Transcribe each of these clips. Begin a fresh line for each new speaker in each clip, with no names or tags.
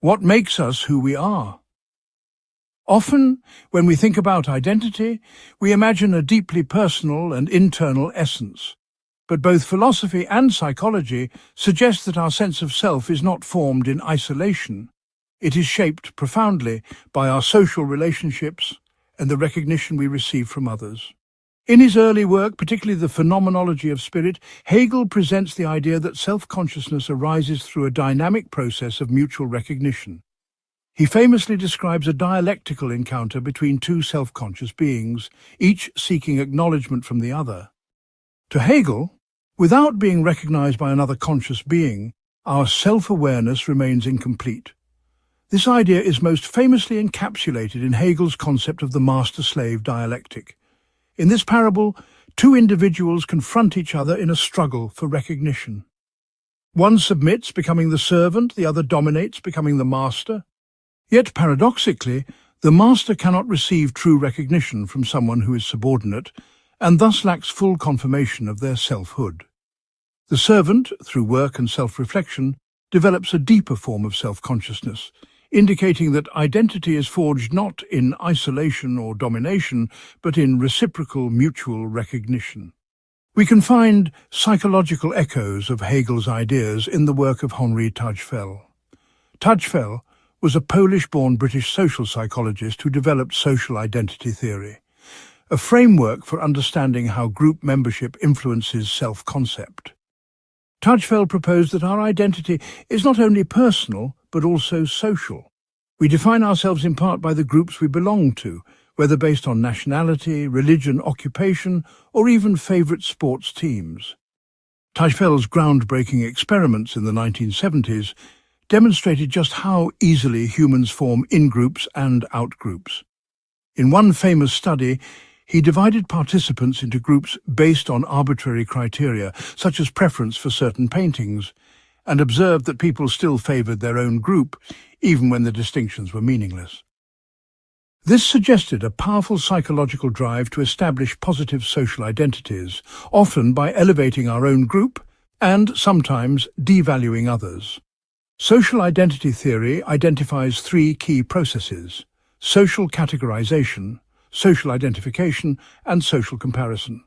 What makes us who we are? Often, when we think about identity, we imagine a deeply personal and internal essence. But both philosophy and psychology suggest that our sense of self is not formed in isolation. It is shaped profoundly by our social relationships and the recognition we receive from others. In his early work, particularly The Phenomenology of Spirit, Hegel presents the idea that self-consciousness arises through a dynamic process of mutual recognition. He famously describes a dialectical encounter between two self-conscious beings, each seeking acknowledgement from the other. To Hegel, without being recognized by another conscious being, our self-awareness remains incomplete. This idea is most famously encapsulated in Hegel's concept of the master-slave dialectic. In this parable, two individuals confront each other in a struggle for recognition. One submits, becoming the servant, the other dominates, becoming the master. Yet, paradoxically, the master cannot receive true recognition from someone who is subordinate, and thus lacks full confirmation of their selfhood. The servant, through work and self-reflection, develops a deeper form of self-consciousness, indicating that identity is forged not in isolation or domination, but in reciprocal mutual recognition. We can find psychological echoes of Hegel's ideas in the work of Henri Tajfel. Tajfel was a Polish-born British social psychologist who developed social identity theory, a framework for understanding how group membership influences self-concept. Tajfel proposed that our identity is not only personal, but also social. We define ourselves in part by the groups we belong to, whether based on nationality, religion, occupation, or even favorite sports teams. Tajfel's groundbreaking experiments in the 1970s demonstrated just how easily humans form in-groups and out-groups. In one famous study, he divided participants into groups based on arbitrary criteria, such as preference for certain paintings, and observed that people still favored their own group, even when the distinctions were meaningless. This suggested a powerful psychological drive to establish positive social identities, often by elevating our own group and sometimes devaluing others. Social identity theory identifies three key processes: social categorization, social identification, and social comparison.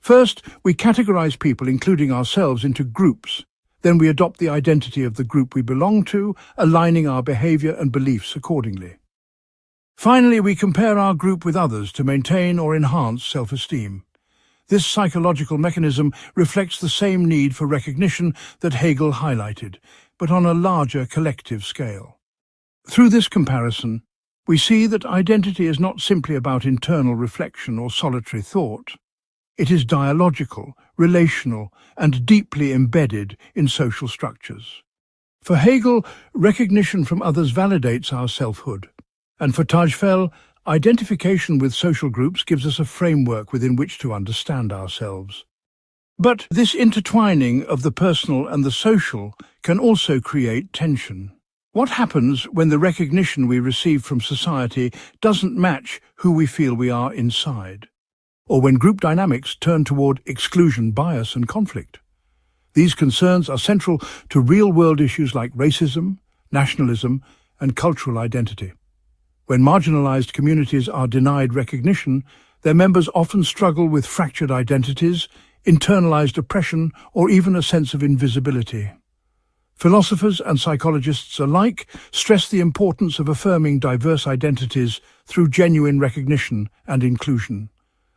First, we categorize people, including ourselves, into groups. Then we adopt the identity of the group we belong to, aligning our behavior and beliefs accordingly. Finally, we compare our group with others to maintain or enhance self-esteem. This psychological mechanism reflects the same need for recognition that Hegel highlighted, but on a larger collective scale. Through this comparison, we see that identity is not simply about internal reflection or solitary thought. It is dialogical, relational, and deeply embedded in social structures. For Hegel, recognition from others validates our selfhood, and for Tajfel, identification with social groups gives us a framework within which to understand ourselves. But this intertwining of the personal and the social can also create tension. What happens when the recognition we receive from society doesn't match who we feel we are inside? Or when group dynamics turn toward exclusion, bias, and conflict? These concerns are central to real-world issues like racism, nationalism, and cultural identity. When marginalized communities are denied recognition, their members often struggle with fractured identities, internalized oppression, or even a sense of invisibility. Philosophers and psychologists alike stress the importance of affirming diverse identities through genuine recognition and inclusion.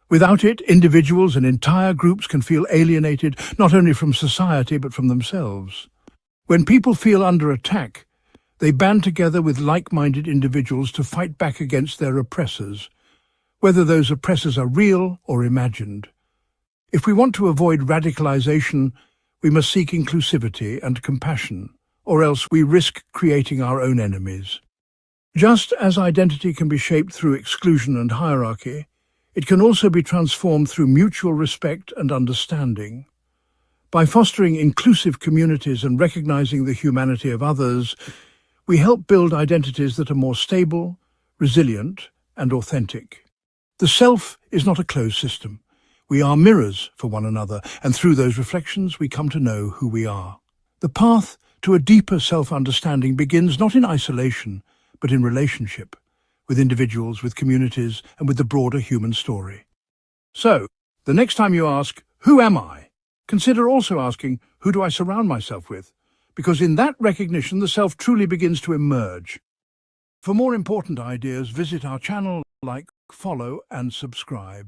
Without it, individuals and entire groups can feel alienated not only from society but from themselves. When people feel under attack, they band together with like-minded individuals to fight back against their oppressors, whether those oppressors are real or imagined. If we want to avoid radicalization, we must seek inclusivity and compassion, or else we risk creating our own enemies. Just as identity can be shaped through exclusion and hierarchy, it can also be transformed through mutual respect and understanding. By fostering inclusive communities and recognizing the humanity of others, we help build identities that are more stable, resilient, and authentic. The self is not a closed system. We are mirrors for one another, and through those reflections we come to know who we are. The path to a deeper self-understanding begins not in isolation, but in relationship, with individuals, with communities, and with the broader human story. So, the next time you ask, "Who am I?" consider also asking, "Who do I surround myself with?" Because in that recognition, the self truly begins to emerge. For more important ideas, visit our channel, like, follow, and subscribe.